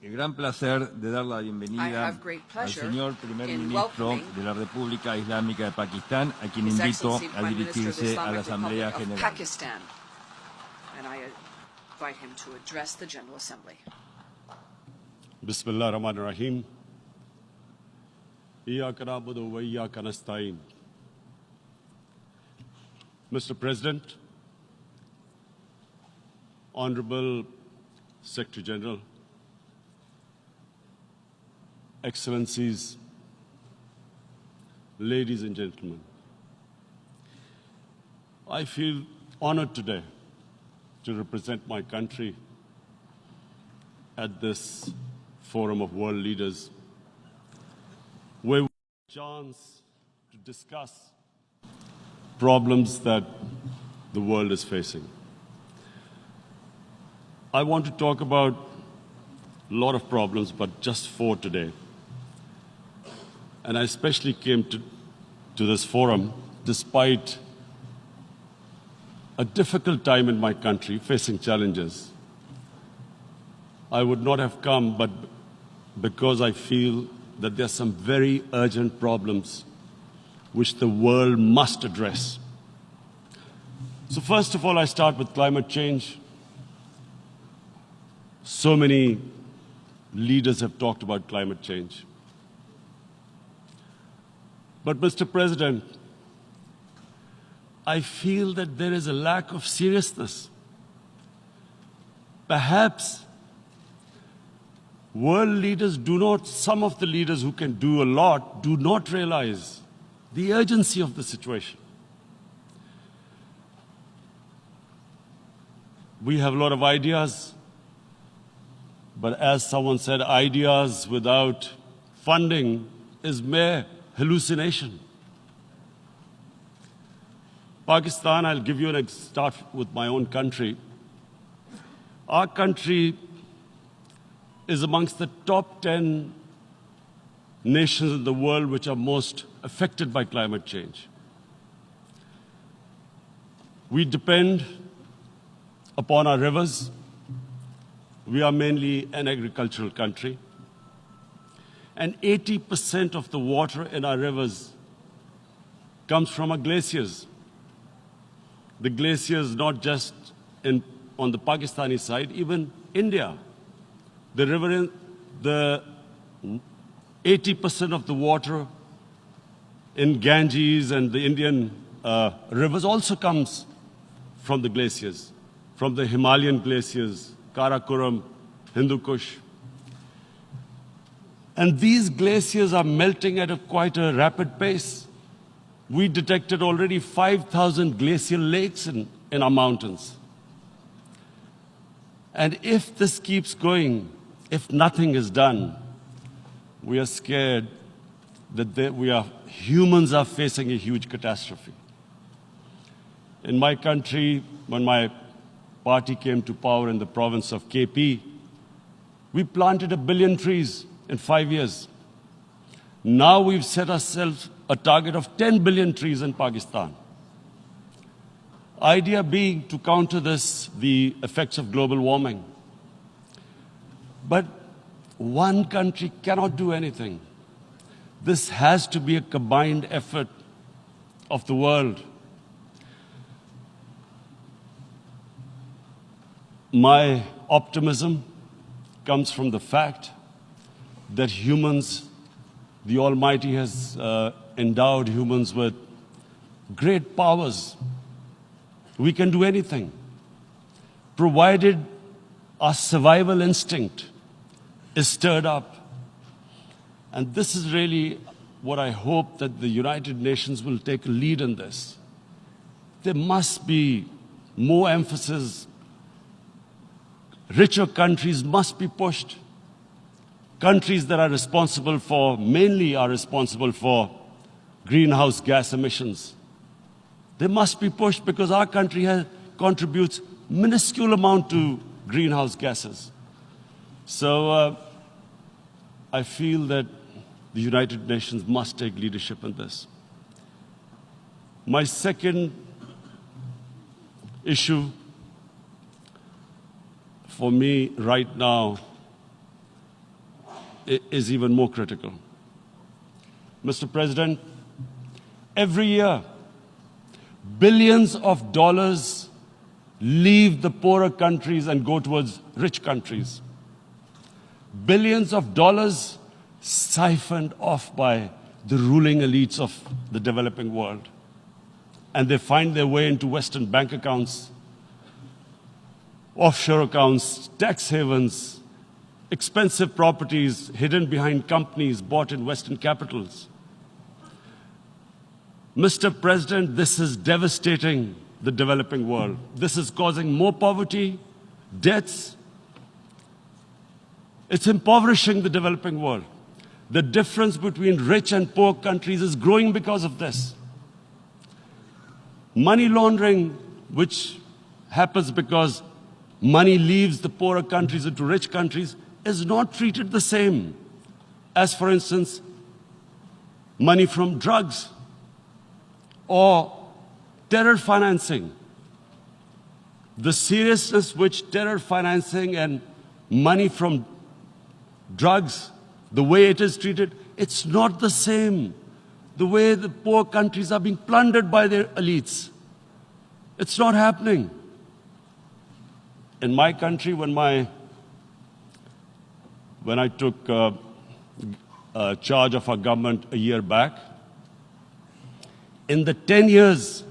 el gran placer de dar la bienvenida al señor primer ministro de la República Islámica de Pakistán, a quien invito a dirigirse a la Asamblea General. Bismillah ar-Rahman ar-Rahim. Iyyaka na'budu wa iyyaka nasta'in. Mr. President, Honorable Secretary General, Excellencies, ladies and gentlemen, I feel honored today to represent my country at this forum of world leaders, where we have a chance to discuss problems that the world is facing. I want to talk about a lot of problems, but just 4 today. And I especially came to this forum despite a difficult time in my country, facing challenges. I would not have come, but because I feel that there are some very urgent problems which the world must address. So first of all, I start with climate change. So many leaders have talked about climate change. But Mr. President, I feel that there is a lack of seriousness. Perhaps world leaders some of the leaders who can do a lot, do not realize the urgency of the situation. We have a lot of ideas, but as someone said, ideas without funding is mere hallucination. Pakistan, I'll give you start with my own country. Our country is amongst the top 10 nations in the world which are most affected by climate change. We depend upon our rivers. We are mainly an agricultural country. And 80% of the water in our rivers comes from our glaciers. The glaciers not just on the Pakistani side, even India. The 80% of the water in Ganges and the Indian rivers also comes from the glaciers, from the Himalayan glaciers, Karakoram, Hindu Kush. And these glaciers are melting at quite a rapid pace. We detected already 5,000 glacial lakes in our mountains. And if this keeps going, if nothing is done, we are scared that humans are facing a huge catastrophe. In my country, when my party came to power in the province of KP, we planted 1 billion trees in 5 years. Now we've set ourselves a target of 10 billion trees in Pakistan. Idea being to counter the effects of global warming. But one country cannot do anything. This has to be a combined effort of the world. My optimism comes from the fact that humans, the Almighty has endowed humans with great powers. We can do anything, provided our survival instinct is stirred up. And this is really what I hope that the United Nations will take a lead in this. There must be more emphasis. Richer countries must be pushed. Countries that are mainly responsible for greenhouse gas emissions. They must be pushed because our country contributes minuscule amount to greenhouse gases. So I feel that the United Nations must take leadership in this. My second issue for me right now is even more critical. Mr. President, every year, billions of dollars leave the poorer countries and go towards rich countries. Billions of dollars siphoned off by the ruling elites of the developing world. And they find their way into Western bank accounts, offshore accounts, tax havens, expensive properties hidden behind companies bought in Western capitals. Mr. President, this is devastating the developing world. This is causing more poverty, debts. It's impoverishing the developing world. The difference between rich and poor countries is growing because of this. Money laundering, which happens because money leaves the poorer countries into rich countries, is not treated the same as, for instance, money from drugs or terror financing. The seriousness which terror financing and money from drugs, the way it is treated, it's not the same. The way the poor countries are being plundered by their elites. It's not happening. In my country, when I took charge of our government a year back, in the 10 years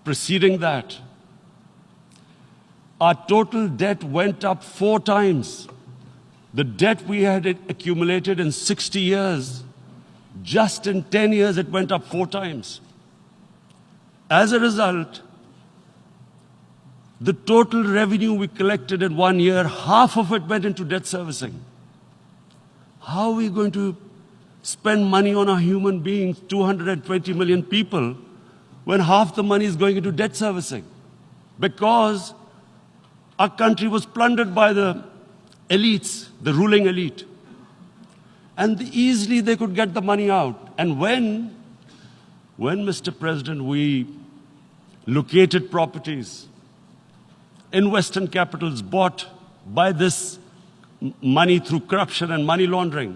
preceding that, our total debt went up 4 times. The debt we had accumulated in 60 years, just in 10 years, it went up 4 times. As a result, the total revenue we collected in 1 year, half of it went into debt servicing. How are we going to spend money on our human beings, 220 million people, when half the money is going into debt servicing? Because our country was plundered by the elites, the ruling elite. And easily they could get the money out. And when, Mr. President, we located properties in Western capitals bought by this money through corruption and money laundering,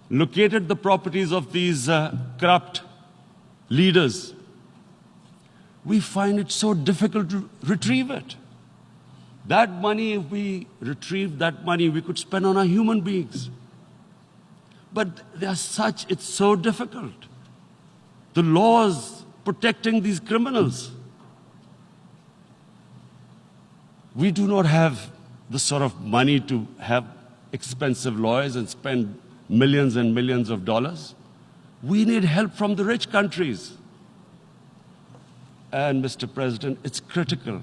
located the properties of these corrupt leaders, we find it so difficult to retrieve it. That money, if we retrieved that money, we could spend on our human beings. But it's so difficult. The laws protecting these criminals. We do not have the sort of money to have expensive lawyers and spend millions and millions of dollars. We need help from the rich countries. And, Mr. President, it's critical.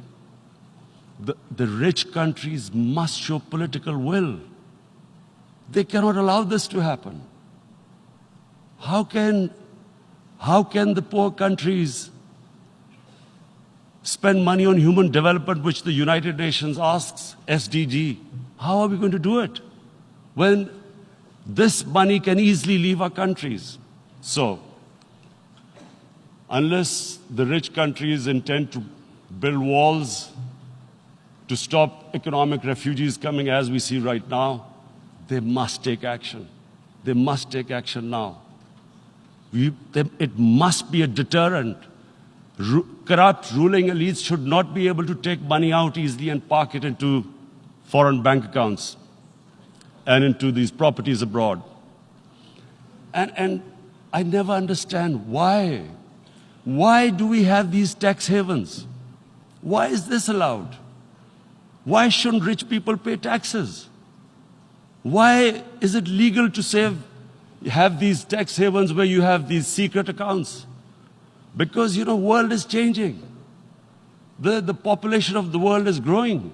The rich countries must show political will. They cannot allow this to happen. How can the poor countries spend money on human development, which the United Nations asks, SDG? How are we going to do it when this money can easily leave our countries? So, unless the rich countries intend to build walls to stop economic refugees coming as we see right now, they must take action. They must take action now. It must be a deterrent. Corrupt ruling elites should not be able to take money out easily and park it into foreign bank accounts and into these properties abroad. And I never understand why. Why do we have these tax havens? Why is this allowed? Why shouldn't rich people pay taxes? Why is it legal to have these tax havens where you have these secret accounts? Because, the world is changing. The population of the world is growing.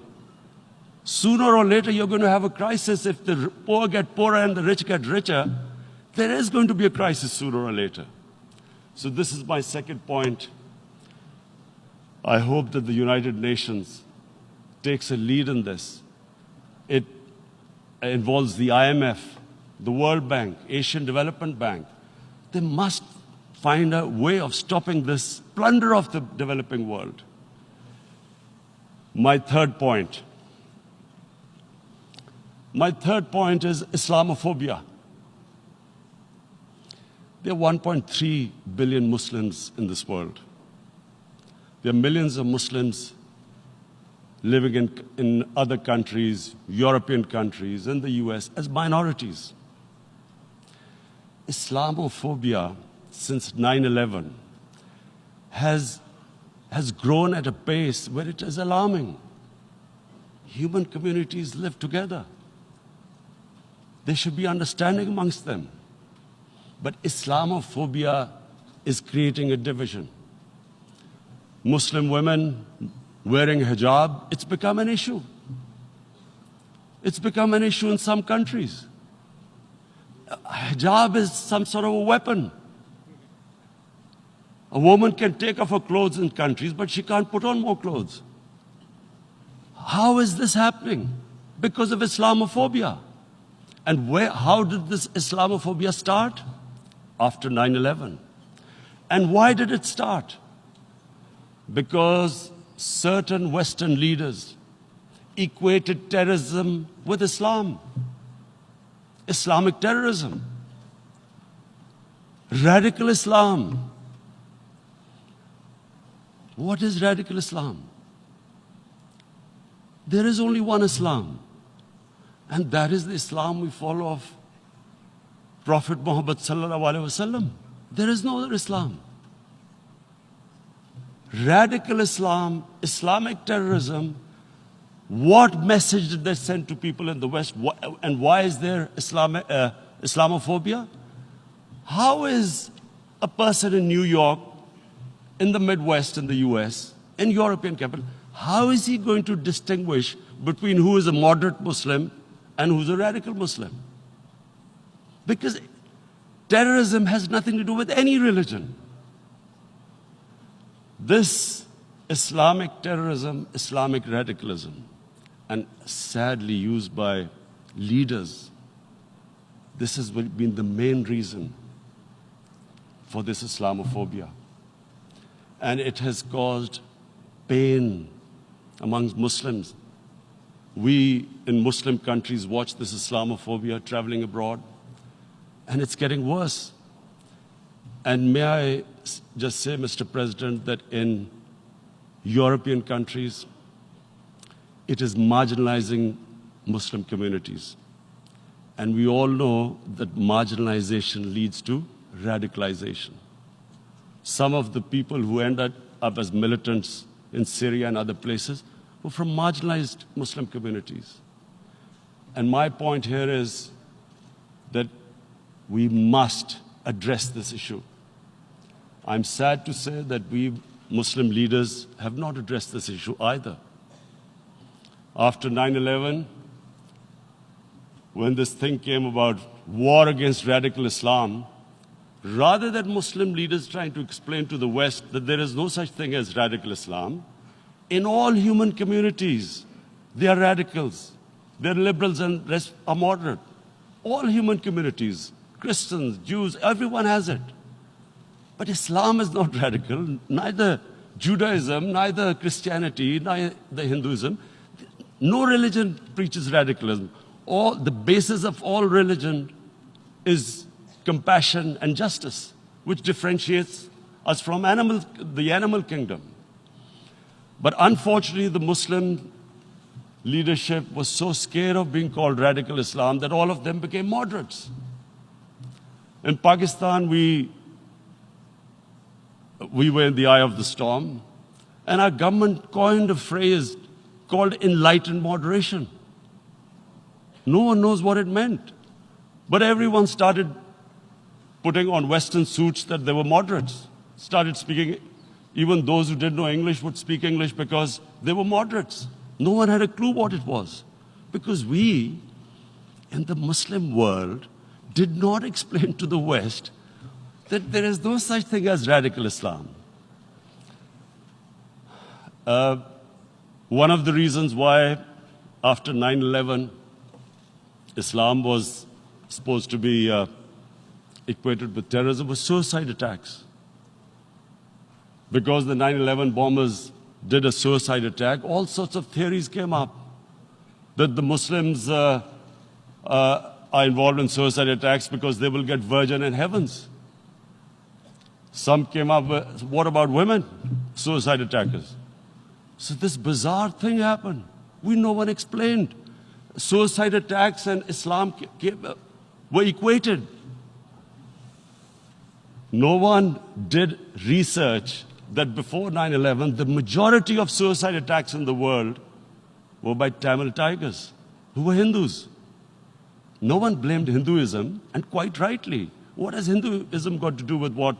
Sooner or later, you're going to have a crisis. If the poor get poorer and the rich get richer, there is going to be a crisis sooner or later. So this is my second point. I hope that the United Nations takes a lead in this. It involves the IMF, the World Bank, Asian Development Bank. They must find a way of stopping this plunder of the developing world. My third point. My third point is Islamophobia. There are 1.3 billion Muslims in this world. There are millions of Muslims living in other countries, European countries, in the US, as minorities. Islamophobia, since 9/11, has grown at a pace where it is alarming. Human communities live together. There should be understanding amongst them. But Islamophobia is creating a division. Muslim women wearing hijab, it's become an issue. It's become an issue in some countries. Hijab is some sort of a weapon. A woman can take off her clothes in countries, but she can't put on more clothes. How is this happening? Because of Islamophobia. And how did this Islamophobia start? After 9/11. And why did it start? Because certain Western leaders equated terrorism with Islam. Islamic terrorism. Radical Islam. What is radical Islam? There is only one Islam. And that is the Islam we follow of Prophet Muhammad sallallahu alaihi wasallam. There is no other Islam. Radical Islam, Islamic terrorism, what message did they send to people in the West? And why is there Islamophobia? How is a person in New York, in the Midwest, in the US, in European capital, how is he going to distinguish between who is a moderate Muslim and who's a radical Muslim? Because terrorism has nothing to do with any religion. This Islamic terrorism, Islamic radicalism, and sadly used by leaders, this has been the main reason for this Islamophobia. And it has caused pain amongst Muslims. We in Muslim countries watch this Islamophobia traveling abroad, and it's getting worse. And may I just say, Mr. President, that in European countries, it is marginalizing Muslim communities. And we all know that marginalization leads to radicalization. Some of the people who ended up as militants in Syria and other places were from marginalized Muslim communities. And my point here is that we must address this issue. I'm sad to say that we Muslim leaders have not addressed this issue either. After 9/11, when this thing came about war against radical Islam, rather than Muslim leaders trying to explain to the West that there is no such thing as radical Islam, in all human communities, they are radicals. They're liberals and rest are moderate. All human communities, Christians, Jews, everyone has it. But Islam is not radical, neither Judaism, neither Christianity, neither Hinduism. No religion preaches radicalism. The basis of all religion is compassion and justice, which differentiates us from the animal kingdom. But unfortunately, the Muslim leadership was so scared of being called radical Islam that all of them became moderates. In Pakistan, we were in the eye of the storm, and our government coined a phrase called enlightened moderation. No one knows what it meant, but everyone started putting on Western suits that they were moderates, started speaking. Even those who didn't know English would speak English because they were moderates. No one had a clue what it was, because we, in the Muslim world, did not explain to the West that there is no such thing as radical Islam. One of the reasons why, after 9/11, Islam was supposed to be equated with terrorism was suicide attacks. Because the 9/11 bombers did a suicide attack, all sorts of theories came up that the Muslims are involved in suicide attacks because they will get virgin in heavens. Some came up with, what about women, suicide attackers? So this bizarre thing happened. No one explained. Suicide attacks and Islam were equated. No one did research that before 9/11, the majority of suicide attacks in the world were by Tamil Tigers, who were Hindus. No one blamed Hinduism, and quite rightly. What has Hinduism got to do with what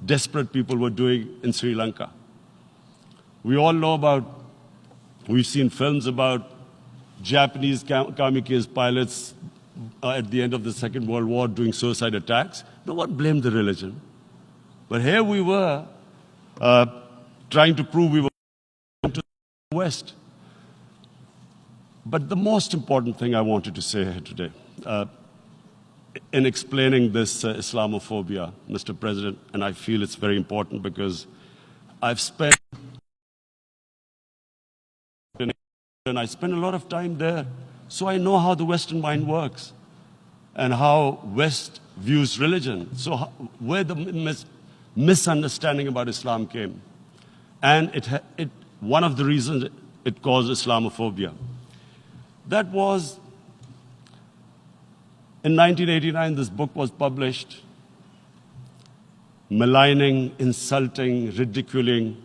desperate people were doing in Sri Lanka? We all know we've seen films about Japanese kamikaze pilots at the end of the Second World War doing suicide attacks. No one blamed the religion. But here we were trying to prove we were to the West. But the most important thing I wanted to say here today, in explaining this Islamophobia, Mr. President, and I feel it's very important because I've spent a lot of time there, so I know how the Western mind works and how West views religion. So where the misunderstanding about Islam came. And one of the reasons it caused Islamophobia. That was, in 1989, this book was published, maligning, insulting, ridiculing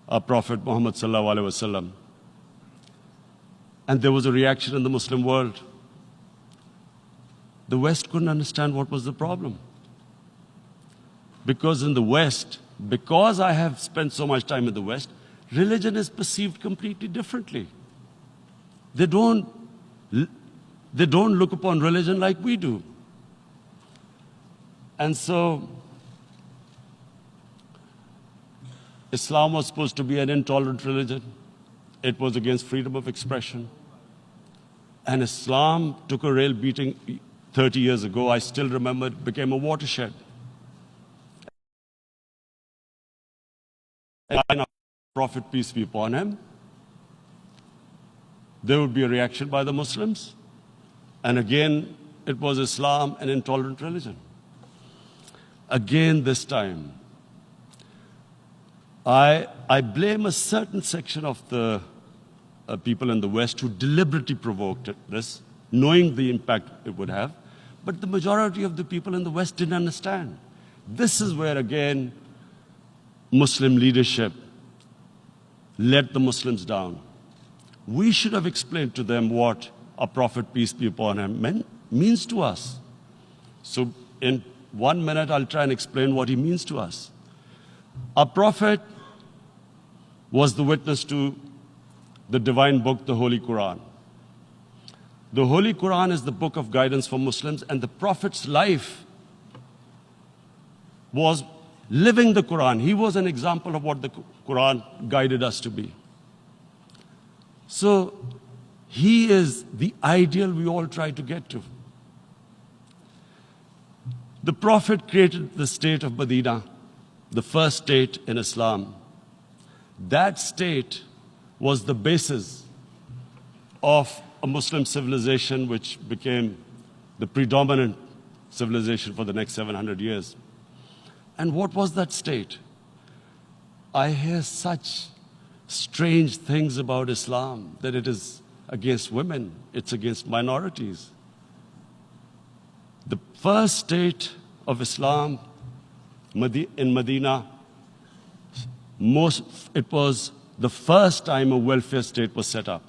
our Prophet Muhammad sallallahu alaihi wasallam. And there was a reaction in the Muslim world. The West couldn't understand what was the problem. Because in the West, because I have spent so much time in the West, religion is perceived completely differently. They don't look upon religion like we do. And so, Islam was supposed to be an intolerant religion. It was against freedom of expression. And Islam took a real beating 30 years ago. I still remember it became a watershed. And Prophet, peace be upon him, there would be a reaction by the Muslims. And again, it was Islam, an intolerant religion. Again, this time, I blame a certain section of the people in the West who deliberately provoked this, knowing the impact it would have. But the majority of the people in the West didn't understand. This is where, again, Muslim leadership let the Muslims down. We should have explained to them what our Prophet, peace be upon him, means to us. So in 1 minute, I'll try and explain what he means to us. Our Prophet was the witness to the divine book, the Holy Quran. The Holy Quran is the book of guidance for Muslims, and the Prophet's life was living the Quran. He was an example of what the Quran guided us to be. So he is the ideal we all try to get to. The Prophet created the state of Medina, the first state in Islam. That state was the basis of a Muslim civilization which became the predominant civilization for the next 700 years. And what was that state? I hear such strange things about Islam, that it is against women, it's against minorities. The first state of Islam in Medina, it was the first time a welfare state was set up.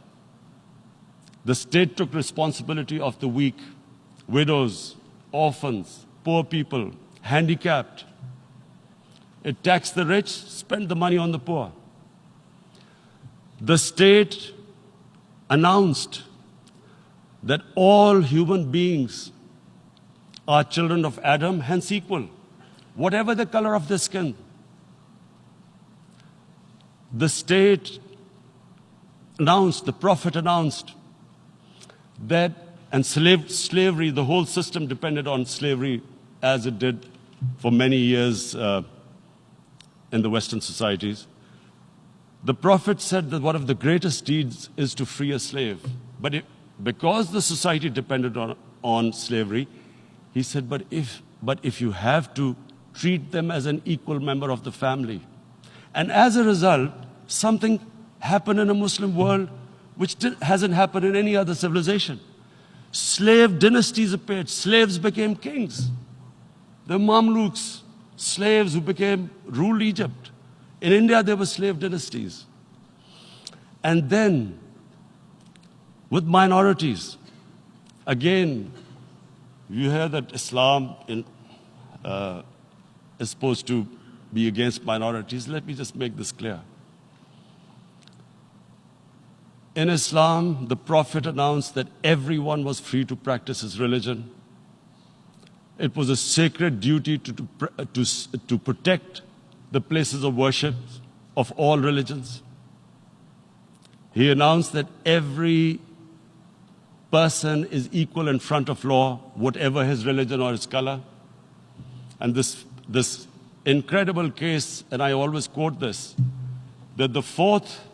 The state took responsibility of the weak, widows, orphans, poor people, handicapped. It taxed the rich, spent the money on the poor. The state announced that all human beings are children of Adam, hence equal, whatever the color of their skin. The state announced, the Prophet announced that, and slavery, the whole system depended on slavery as it did for many years in the Western societies. The Prophet said that one of the greatest deeds is to free a slave. But because the society depended on slavery, he said, but if you have to treat them as an equal member of the family. And as a result, something happened in a Muslim world which hasn't happened in any other civilization. Slave dynasties appeared. Slaves became kings. The Mamluks, slaves who ruled Egypt. In India, there were slave dynasties. And then, with minorities, again, you hear that Islam is supposed to be against minorities. Let me just make this clear. In Islam, the Prophet announced that everyone was free to practice his religion. It was a sacred duty to protect the places of worship of all religions. He announced that every person is equal in front of law, whatever his religion or his color. And this incredible case, and I always quote this, that the fourth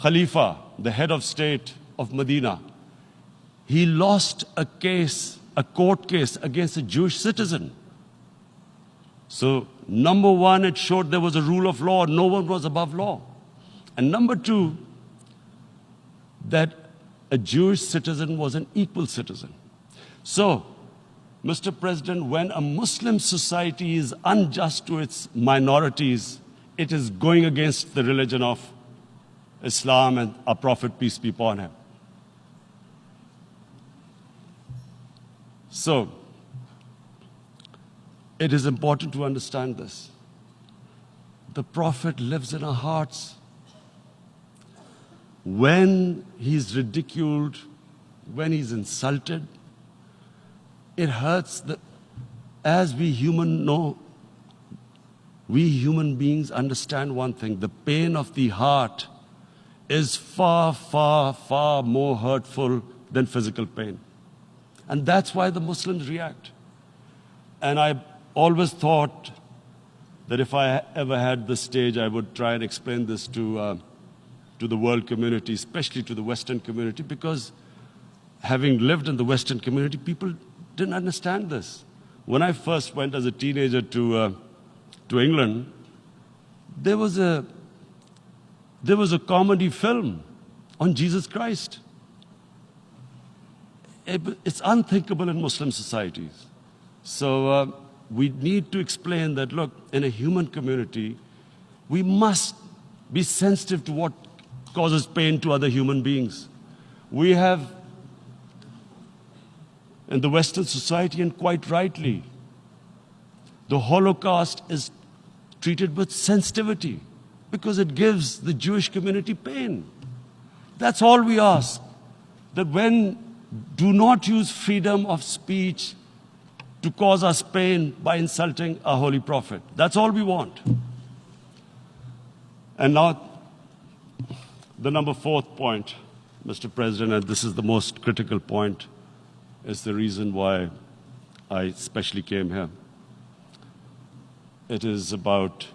Khalifa, the head of state of Medina, he lost a court case against a Jewish citizen. So, number one, it showed there was a rule of law, no one was above law. And number two, that a Jewish citizen was an equal citizen. So, Mr. President, when a Muslim society is unjust to its minorities, it is going against the religion of Islam and our Prophet, peace be upon him. So, it is important to understand this. The Prophet lives in our hearts. When he's ridiculed, when he's insulted, it hurts. As we human beings understand one thing, the pain of the heart is far, far, far more hurtful than physical pain. And that's why the Muslims react. And I always thought that if I ever had the stage, I would try and explain this to the world community, especially to the Western community, because having lived in the Western community, people didn't understand this. When I first went as a teenager to England, there was a comedy film on Jesus Christ. It's unthinkable in Muslim societies. So we need to explain that, look, in a human community, we must be sensitive to what causes pain to other human beings. We have, in the Western society, and quite rightly, the Holocaust is treated with sensitivity because it gives the Jewish community pain. That's all we ask. That do not use freedom of speech to cause us pain by insulting our Holy Prophet. That's all we want. And now, the number fourth point, Mr. President, and this is the most critical point, is the reason why I especially came here. It is about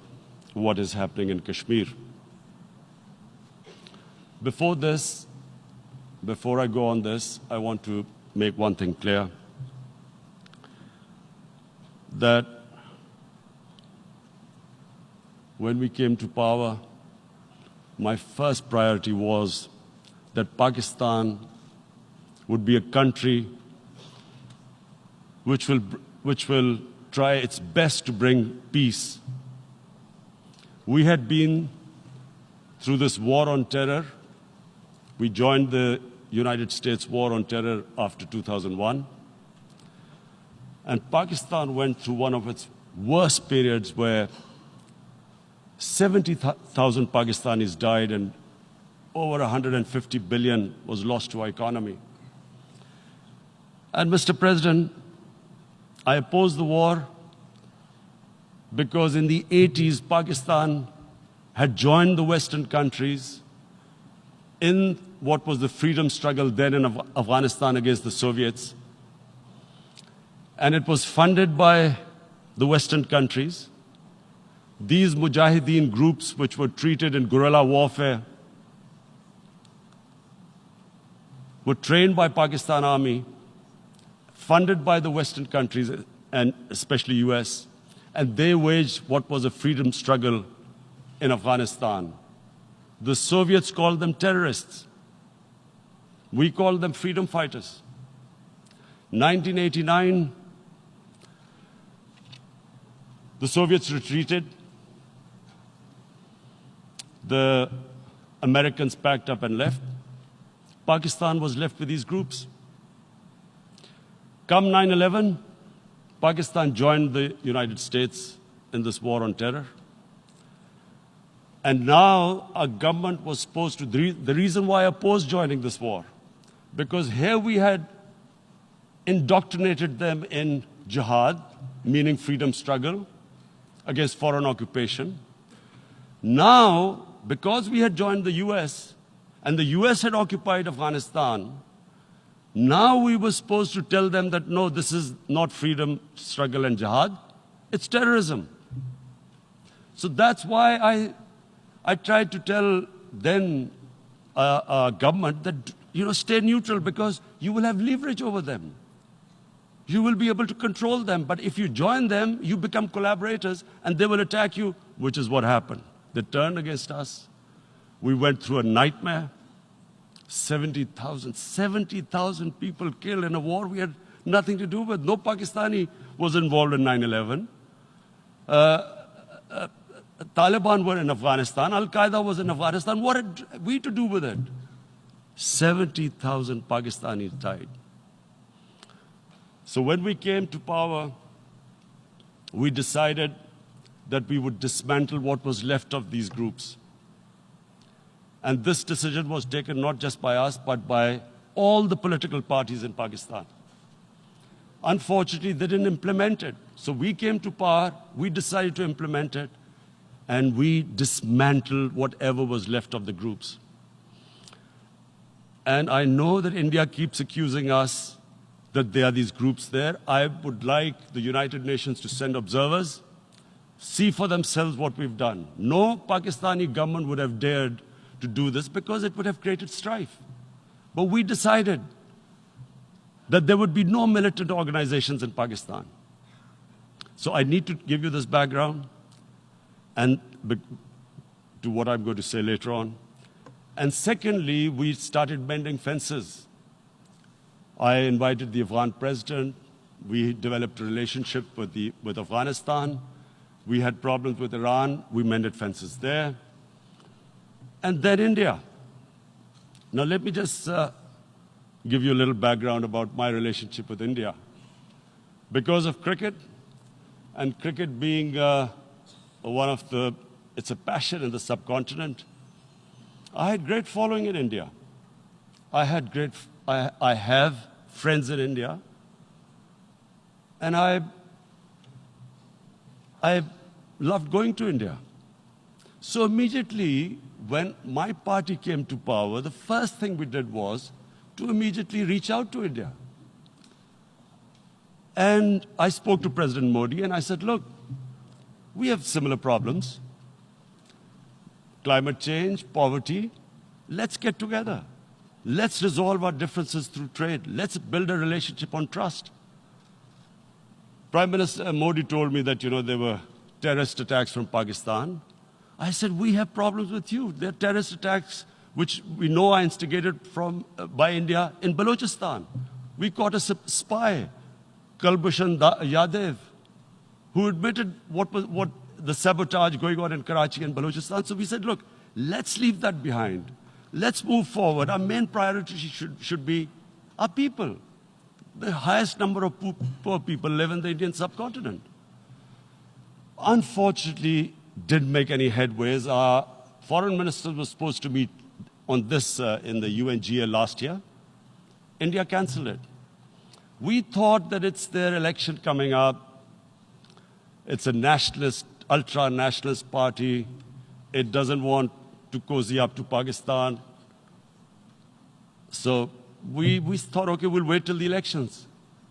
what is happening in Kashmir. Before I go on this, I want to make one thing clear. That when we came to power, my first priority was that Pakistan would be a country which will try its best to bring peace. We had been through this war on terror. We joined the United States war on terror after 2001. And Pakistan went through one of its worst periods where 70,000 Pakistanis died and over 150 billion was lost to our economy. And Mr. President, I opposed the war because in the 80s, Pakistan had joined the Western countries in what was the freedom struggle then in Afghanistan against the Soviets. And it was funded by the Western countries. These Mujahideen groups, which were treated in guerrilla warfare, were trained by Pakistan Army, funded by the Western countries, and especially US, and they waged what was a freedom struggle in Afghanistan. The Soviets called them terrorists. We called them freedom fighters. 1989, the Soviets retreated. The Americans packed up and left. Pakistan was left with these groups. Come 9/11, Pakistan joined the United States in this war on terror. And now our government was supposed to, the reason why I opposed joining this war, because here we had indoctrinated them in jihad, meaning freedom struggle against foreign occupation. Now, because we had joined the US, and the US had occupied Afghanistan, now we were supposed to tell them that, no, this is not freedom struggle and jihad, it's terrorism. So that's why I tried to tell then government that, stay neutral, because you will have leverage over them. You will be able to control them. But if you join them, you become collaborators, and they will attack you, which is what happened. They turned against us. We went through a nightmare. 70,000 people killed in a war we had nothing to do with. No Pakistani was involved in 9/11. Taliban were in Afghanistan. Al-Qaeda was in Afghanistan. What had we to do with it? 70,000 Pakistanis died. So when we came to power, we decided that we would dismantle what was left of these groups. And this decision was taken not just by us, but by all the political parties in Pakistan. Unfortunately, they didn't implement it. So we came to power, we decided to implement it, and we dismantled whatever was left of the groups. And I know that India keeps accusing us that there are these groups there. I would like the United Nations to send observers, see for themselves what we've done. No Pakistani government would have dared to do this because it would have created strife. But we decided that there would be no militant organizations in Pakistan. So I need to give you this background and to what I'm going to say later on. And secondly, we started mending fences. I invited the Afghan president. We developed a relationship with Afghanistan. We had problems with Iran. We mended fences there. And then India. Now let me just give you a little background about my relationship with India. Because of cricket, and cricket being it's a passion in the subcontinent, I had great following in India. I have friends in India, and I loved going to India. So immediately, when my party came to power, the first thing we did was to immediately reach out to India. And I spoke to President Modi, and I said, look, we have similar problems. Climate change, poverty. Let's get together. Let's resolve our differences through trade. Let's build a relationship on trust. Prime Minister Modi told me that, there were terrorist attacks from Pakistan. I said, we have problems with you. There are terrorist attacks which we know are instigated by India in Balochistan. We caught a spy, Kulbhushan Yadav, who admitted what the sabotage going on in Karachi and Balochistan. So we said, look, let's leave that behind. Let's move forward. Our main priority should be our people. The highest number of poor people live in the Indian subcontinent. Unfortunately, didn't make any headways. Our foreign ministers were supposed to meet on this in the UNGA last year. India canceled it. We thought that it's their election coming up. It's a nationalist, ultra-nationalist party. It doesn't want to cozy up to Pakistan. So we thought, okay, we'll wait till the elections.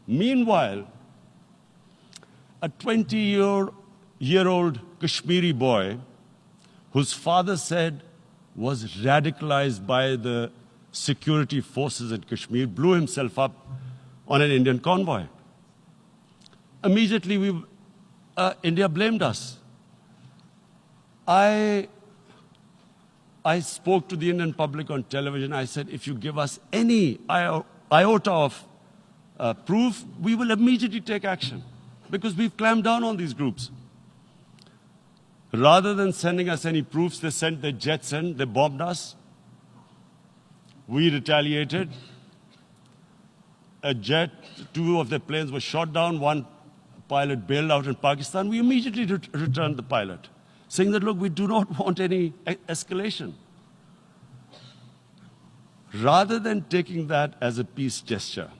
Meanwhile, a 20-year-old Kashmiri boy, whose father said was radicalized by the security forces in Kashmir, blew himself up on an Indian convoy. Immediately, India blamed us. I spoke to the Indian public on television. I said, if you give us any iota of proof, we will immediately take action, because we've clamped down on these groups. Rather than sending us any proofs, they sent their jets in, they bombed us. We retaliated. A jet, 2 of their planes were shot down, 1 pilot bailed out in Pakistan. We immediately returned the pilot, saying that, look, we do not want any escalation. Rather than taking that as a peace gesture,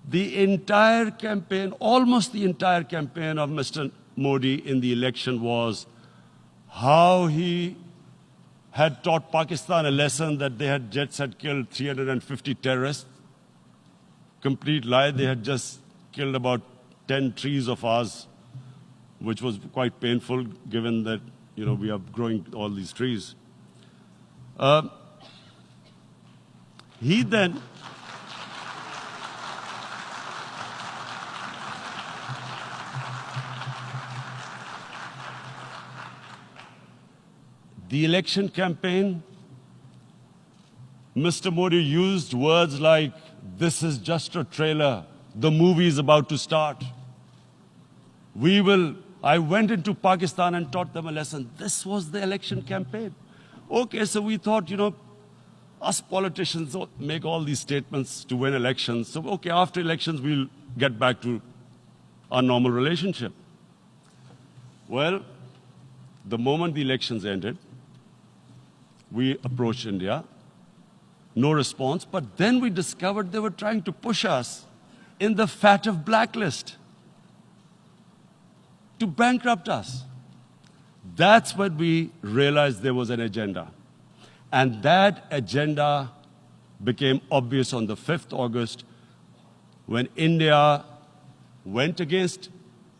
the entire campaign, almost the entire campaign of Mr. Modi in the election was how he had taught Pakistan a lesson that jets had killed 350 terrorists. Complete lie. They had just killed about 10 trees of ours, which was quite painful given that, we are growing all these trees. He then the election campaign, Mr. Modi used words like, this is just a trailer, the movie is about to start. I went into Pakistan and taught them a lesson. This was the election campaign. Okay, so we thought, us politicians make all these statements to win elections. So, okay, after elections, we'll get back to our normal relationship. Well, the moment the elections ended, we approached India, no response, but then we discovered they were trying to push us in the FATF blacklist to bankrupt us. That's when we realized there was an agenda. And that agenda became obvious on the 5th August when India went against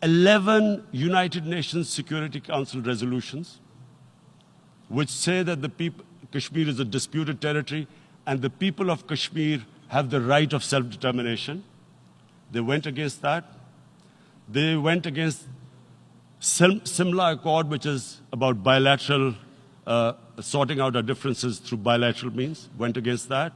11 United Nations Security Council resolutions, which say that Kashmir is a disputed territory and the people of Kashmir have the right of self-determination. They went against that. They went against Simla Accord, which is about bilateral, sorting out our differences through bilateral means, went against that.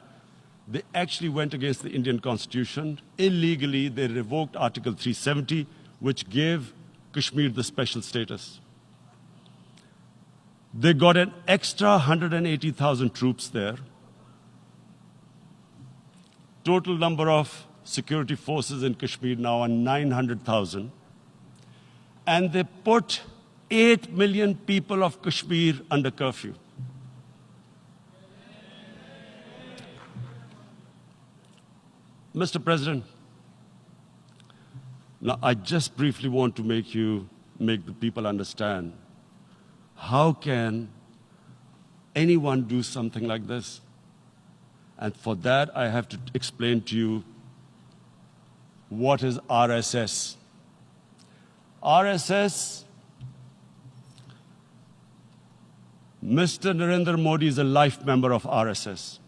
They actually went against the Indian Constitution. Illegally, they revoked Article 370, which gave Kashmir the special status. They got an extra 180,000 troops there. Total number of security forces in Kashmir now are 900,000. And they put 8 million people of Kashmir under curfew. Mr. President, now I just briefly want to make the people understand, how can anyone do something like this? And for that, I have to explain to you what is RSS. RSS, Mr. Narendra Modi is a life member of RSS.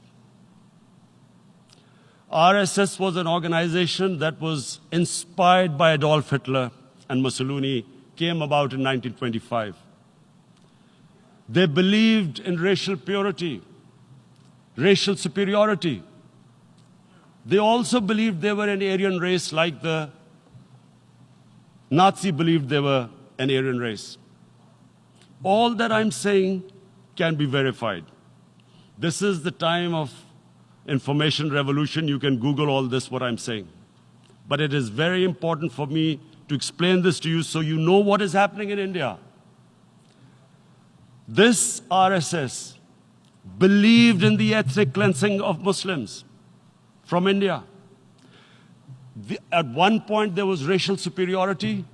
RSS was an organization that was inspired by Adolf Hitler and Mussolini, came about in 1925. They believed in racial purity, racial superiority. They also believed they were an Aryan race like the Nazi believed they were an Aryan race. All that I'm saying can be verified. This is the time of information revolution. You can Google all this, what I'm saying. But it is very important for me to explain this to you so you know what is happening in India. This RSS believed in the ethnic cleansing of Muslims from India. At one point, there was racial superiority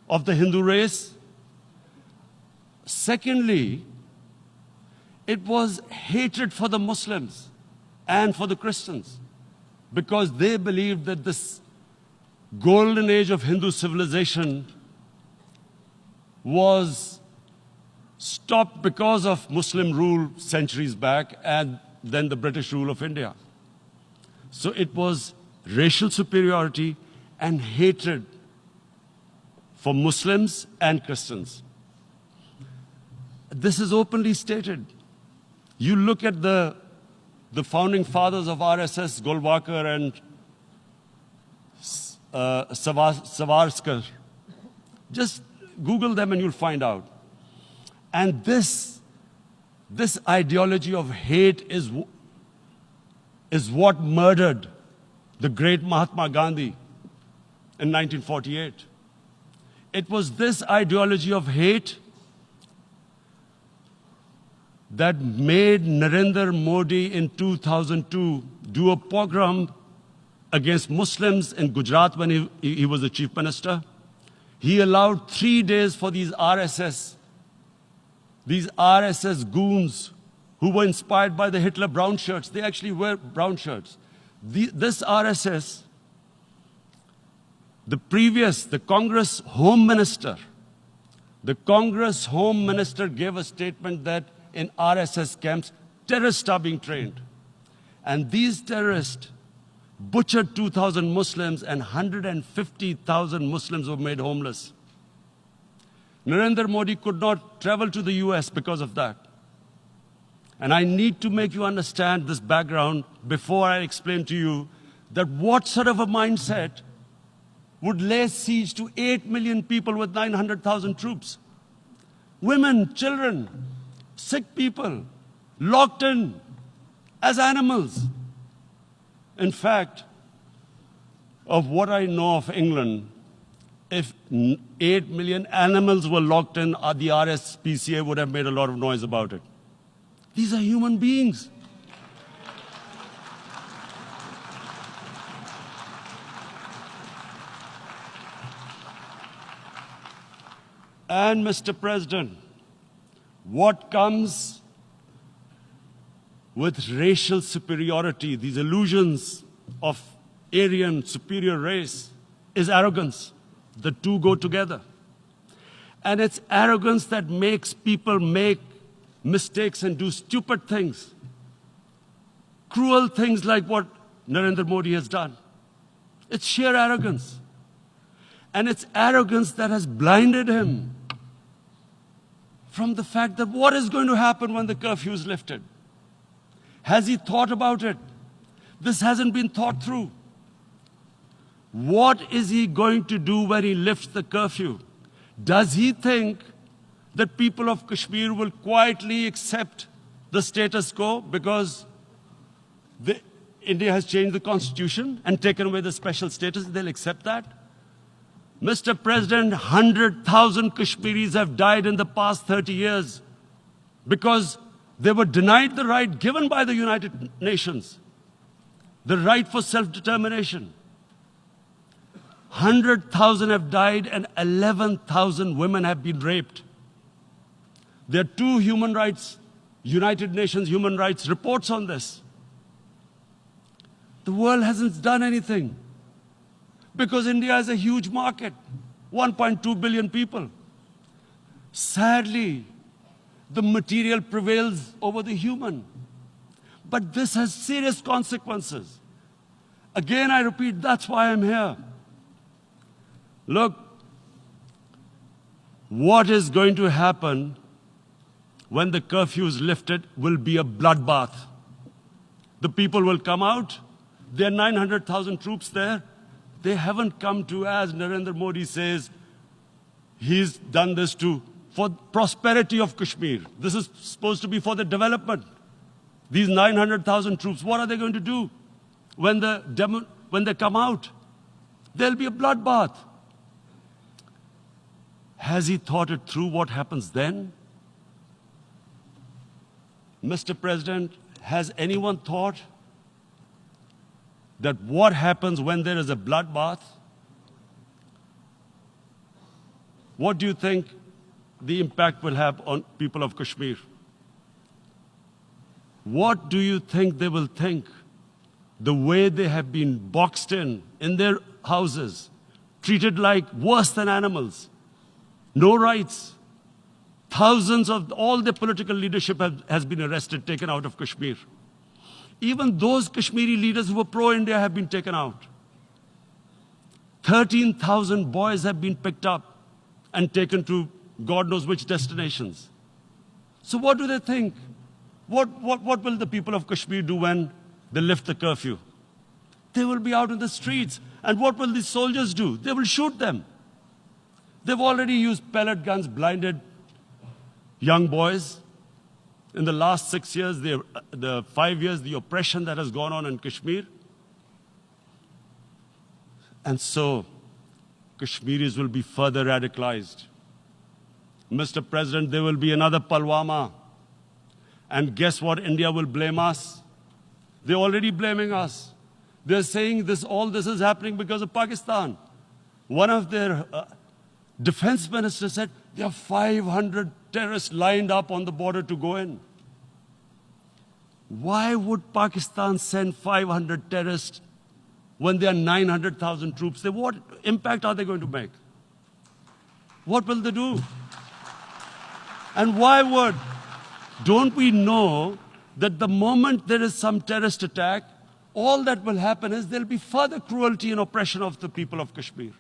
of the Hindu race. Secondly, it was hatred for the Muslims and for the Christians, because they believed that this golden age of Hindu civilization was stopped because of Muslim rule centuries back, and than the British rule of India. So it was racial superiority and hatred for Muslims and Christians. This is openly stated. You look at the founding fathers of RSS, Golwalkar and Savarkar. Just Google them and you'll find out. And this ideology of hate is what murdered the great Mahatma Gandhi in 1948. It was this ideology of hate that made Narendra Modi in 2002 do a pogrom against Muslims in Gujarat when he was the chief minister. He allowed 3 days for these RSS goons who were inspired by the Hitler brown shirts. They actually wear brown shirts. This RSS, the Congress Home Minister gave a statement that in RSS camps, terrorists are being trained. And these terrorists butchered 2,000 Muslims and 150,000 Muslims were made homeless. Narendra Modi could not travel to the US because of that. And I need to make you understand this background before I explain to you that what sort of a mindset would lay siege to 8 million people with 900,000 troops. Women, children, sick people, locked in as animals. In fact, of what I know of England, if 8 million animals were locked in, the RSPCA would have made a lot of noise about it. These are human beings. And Mr. President, what comes with racial superiority, these illusions of Aryan superior race, is arrogance. The two go together. And it's arrogance that makes people make mistakes and do stupid things. Cruel things like what Narendra Modi has done. It's sheer arrogance. And it's arrogance that has blinded him from the fact that what is going to happen when the curfew is lifted. Has he thought about it? This hasn't been thought through. What is he going to do when he lifts the curfew? Does he think that people of Kashmir will quietly accept the status quo because India has changed the constitution and taken away the special status? They'll accept that? Mr. President, 100,000 Kashmiris have died in the past 30 years because they were denied the right given by the United Nations, the right for self-determination. 100,000 have died and 11,000 women have been raped. There are 2 human rights, United Nations human rights reports on this. The world hasn't done anything because India is a huge market, 1.2 billion people. Sadly, the material prevails over the human. But this has serious consequences. Again, I repeat, that's why I'm here. Look, what is going to happen when the curfew is lifted will be a bloodbath. The people will come out. There are 900,000 troops there. They haven't come to, as Narendra Modi says, he's done this for prosperity of Kashmir. This is supposed to be for the development. These 900,000 troops, what are they going to do when they come out? There'll be a bloodbath. Has he thought it through what happens then? Mr. President, has anyone thought that what happens when there is a bloodbath? What do you think the impact will have on people of Kashmir? What do you think they will think? The way they have been boxed in their houses, treated like worse than animals, no rights. Thousands of all the political leadership has been arrested, taken out of Kashmir. Even those Kashmiri leaders who were pro-India have been taken out. 13,000 boys have been picked up and taken to God knows which destinations. So what do they think? What will the people of Kashmir do when they lift the curfew? They will be out in the streets. And what will these soldiers do? They will shoot them. They've already used pellet guns, blinded young boys. In the last 6 years, the 5 years, the oppression that has gone on in Kashmir. And so, Kashmiris will be further radicalized. Mr. President, there will be another Pulwama. And guess what? India will blame us. They're already blaming us. They're saying all this is happening because of Pakistan. One of their defense ministers said, there are 500 terrorists lined up on the border to go in. Why would Pakistan send 500 terrorists when there are 900,000 troops? What impact are they going to make? What will they do? And why would? Don't we know that the moment there is some terrorist attack, all that will happen is there will be further cruelty and oppression of the people of Kashmir.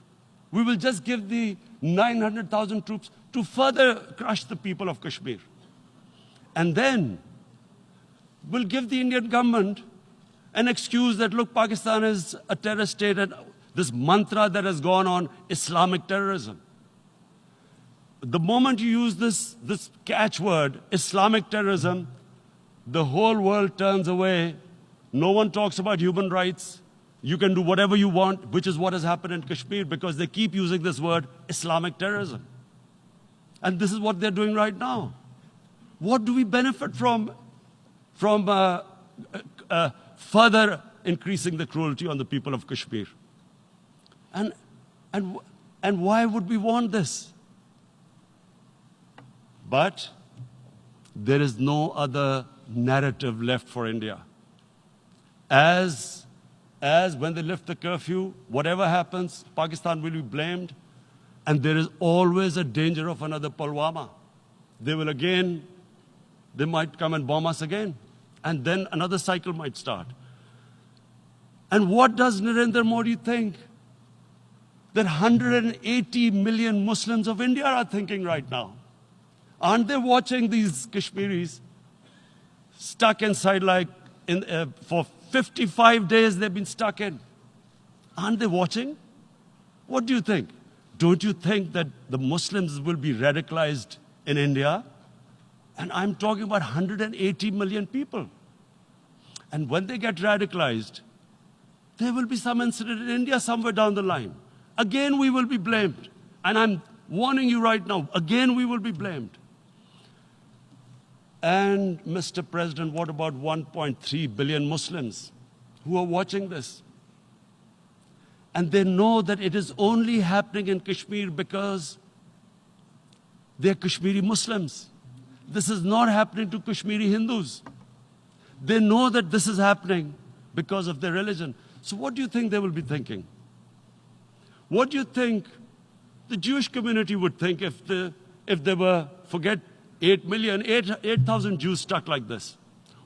We will just give the 900,000 troops to further crush the people of Kashmir. And then we'll give the Indian government an excuse that, look, Pakistan is a terrorist state, and this mantra that has gone on, Islamic terrorism. The moment you use this catchword, Islamic terrorism, the whole world turns away. No one talks about human rights. You can do whatever you want, which is what has happened in Kashmir, because they keep using this word, Islamic terrorism. And this is what they're doing right now. What do we benefit from further increasing the cruelty on the people of Kashmir? And why would we want this? But there is no other narrative left for India. As when they lift the curfew, whatever happens, Pakistan will be blamed, and there is always a danger of another Pulwama. They might come and bomb us again, and then another cycle might start. And what does Narendra Modi think? That 180 million Muslims of India are thinking right now. Aren't they watching these Kashmiris stuck inside for 55 days they've been stuck in? Aren't they watching? What do you think? Don't you think that the Muslims will be radicalized in India? And I'm talking about 180 million people. And when they get radicalized, there will be some incident in India somewhere down the line. Again, we will be blamed. And I'm warning you right now, again, we will be blamed. And, Mr. President, what about 1.3 billion Muslims who are watching this? And they know that it is only happening in Kashmir because they're Kashmiri Muslims. This is not happening to Kashmiri Hindus. They know that this is happening because of their religion. So what do you think they will be thinking? What do you think the Jewish community would think if they were, forget 8,000 Jews stuck like this?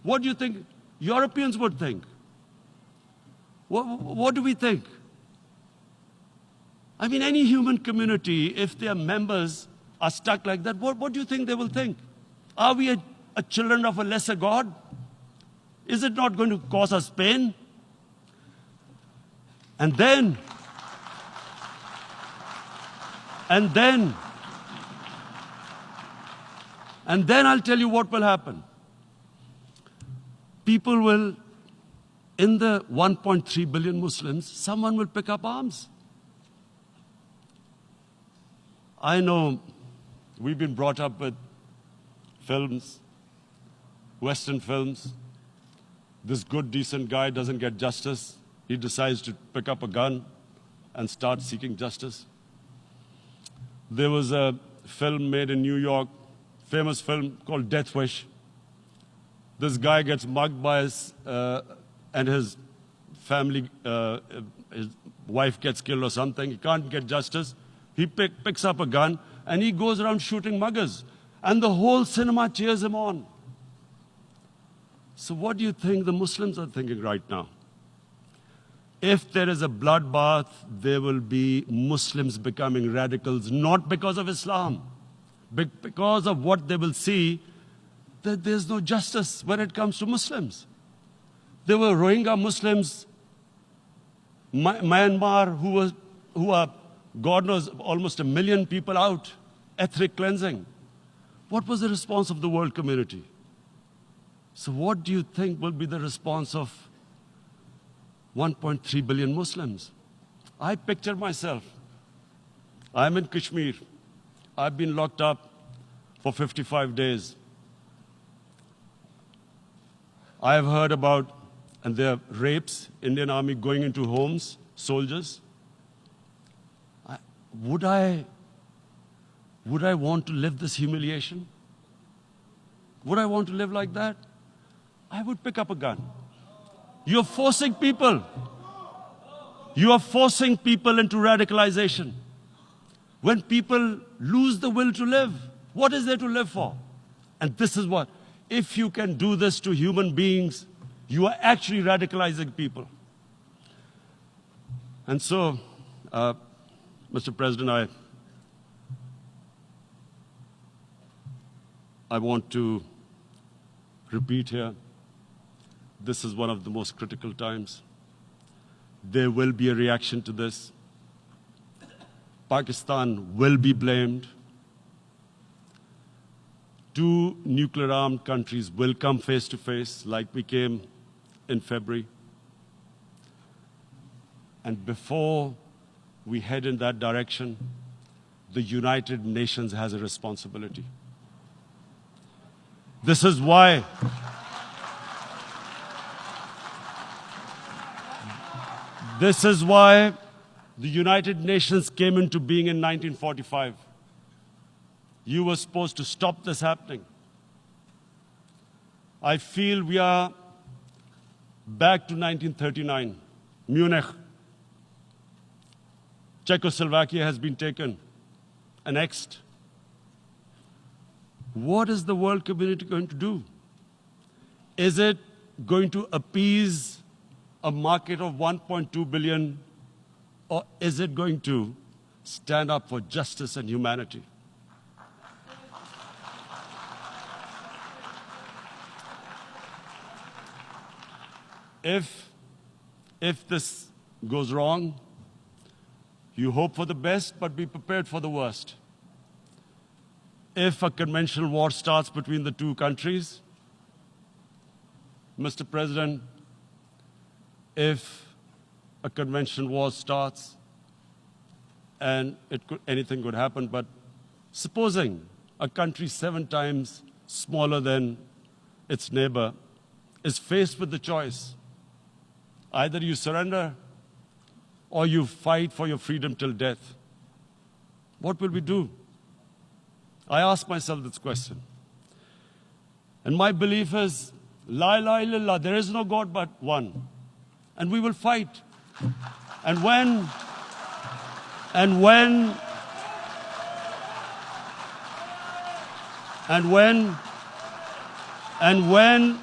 What do you think Europeans would think? What do we think? I mean, any human community, if their members are stuck like that, what do you think they will think? Are we a children of a lesser God? Is it not going to cause us pain? And then I'll tell you what will happen. People will, in the 1.3 billion Muslims, someone will pick up arms. I know we've been brought up with films, Western films. This good, decent guy doesn't get justice. He decides to pick up a gun and start seeking justice. There was a film made in New York, famous film called Death Wish. This guy gets mugged by and his family, his wife gets killed or something. He can't get justice. He picks up a gun and he goes around shooting muggers. And the whole cinema cheers him on. So what do you think the Muslims are thinking right now? If there is a bloodbath, there will be Muslims becoming radicals, not because of Islam, but because of what they will see, that there's no justice when it comes to Muslims. There were Rohingya Muslims, Myanmar, who are, God knows, almost 1 million people out, ethnic cleansing. What was the response of the world community? So what do you think will be the response of 1.3 billion Muslims? I picture myself. I'm in Kashmir. I've been locked up for 55 days. I have heard about, and there are rapes, Indian Army going into homes, soldiers. Would I want to live this humiliation? Would I want to live like that? I would pick up a gun. You're forcing people. You are forcing people into radicalization. When people lose the will to live, what is there to live for? And this is what, if you can do this to human beings, you are actually radicalizing people. And so, Mr. President, I want to repeat here, this is one of the most critical times. There will be a reaction to this. Pakistan will be blamed. 2 nuclear-armed countries will come face to face like we came in February. And before we head in that direction, the United Nations has a responsibility. This is why the United Nations came into being in 1945. You were supposed to stop this happening. I feel we are back to 1939, Munich. Czechoslovakia has been taken, annexed. What is the world community going to do? Is it going to appease a market of 1.2 billion, or is it going to stand up for justice and humanity? If this goes wrong, you hope for the best, but be prepared for the worst. If a conventional war starts between the 2 countries, Mr. President, if a conventional war starts, and anything could happen, but supposing a country 7 times smaller than its neighbor is faced with the choice, either you surrender or you fight for your freedom till death, what will we do? I ask myself this question. And my belief is, La ilaha illallah, there is no God but one. And we will fight. And when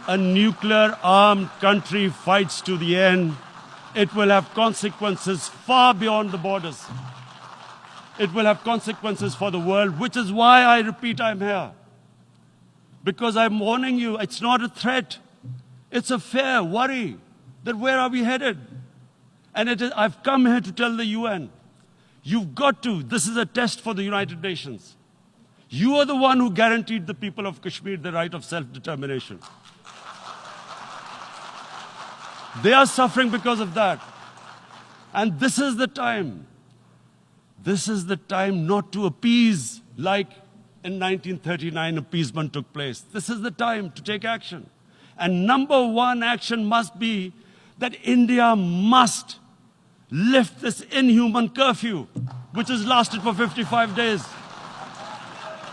a nuclear-armed country fights to the end, it will have consequences far beyond the borders. It will have consequences for the world, which is why I repeat I'm here. Because I'm warning you, it's not a threat. It's a fair worry that where are we headed? And I've come here to tell the UN, you've got to, this is a test for the United Nations. You are the one who guaranteed the people of Kashmir the right of self-determination. They are suffering because of that. And this is the time. This is the time not to appease like in 1939 appeasement took place. This is the time to take action. And number 1 action must be that India must lift this inhuman curfew, which has lasted for 55 days.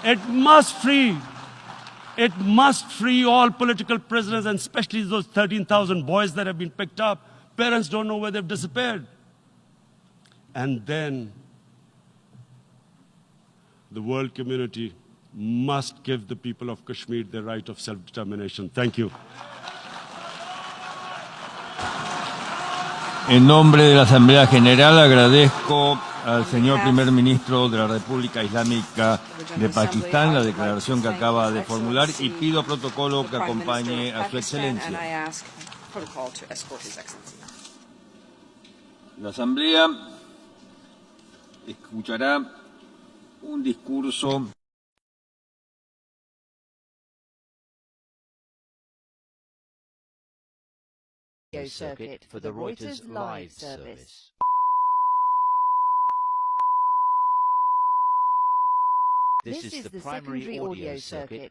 It must free all political prisoners, and especially those 13,000 boys that have been picked up. Parents don't know where they've disappeared. And then the world community must give the people of Kashmir the right of self-determination. Thank you. En nombre de la Asamblea General agradezco al señor primer ministro de la República Islámica de Pakistán la declaración que acaba de formular y pido protocolo que acompañe a su excelencia. La Asamblea escuchará un discurso circuit for the Reuters live service. This is the primary audio circuit